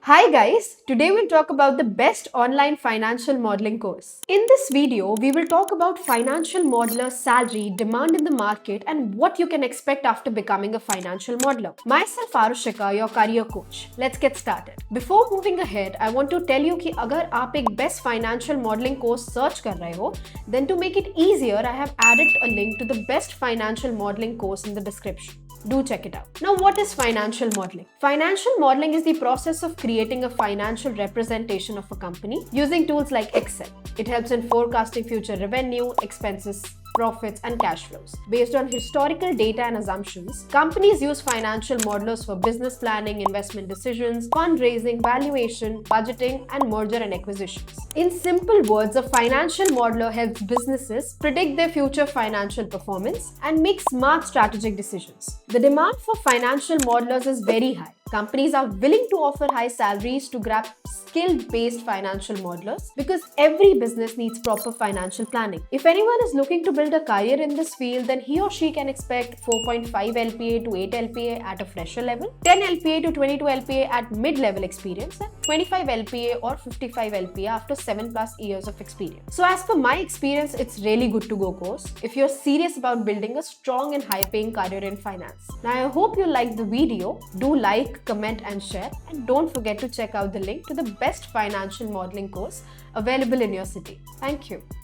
Hi guys, today we'll talk about the best online financial modeling course. In this video, we will talk about financial modeler salary, demand in the market and what you can expect after becoming a financial modeler. Myself Arushika, your career coach. Let's get started. Before moving ahead, I want to tell you कि अगर आप एक best financial modeling course search कर रहे हो, then to make it easier, I have added a link to the best financial modeling course in the description. Do check it out. Now, what is financial modeling? Financial modeling is the process of creating a financial representation of a company using tools like Excel. It helps in forecasting future revenue, expenses, profits, and cash flows. Based on historical data and assumptions, companies use financial modelers for business planning, investment decisions, fundraising, valuation, budgeting, and merger and acquisitions. In simple words, a financial modeler helps businesses predict their future financial performance and make smart strategic decisions. The demand for financial modelers is very high. Companies are willing to offer high salaries to grab skill-based financial modelers because every business needs proper financial planning. If anyone is looking to build a career in this field, then he or she can expect 4.5 LPA to 8 LPA at a fresher level, 10 LPA to 22 LPA at mid-level experience, and 25 LPA or 55 LPA after 7+ years of experience. So as per my experience, it's really good to go course if you're serious about building a strong and high-paying career in finance. Now I hope you liked the video. Do like, comment and share, and don't forget to check out the link to the best financial modeling course available in your city. Thank you.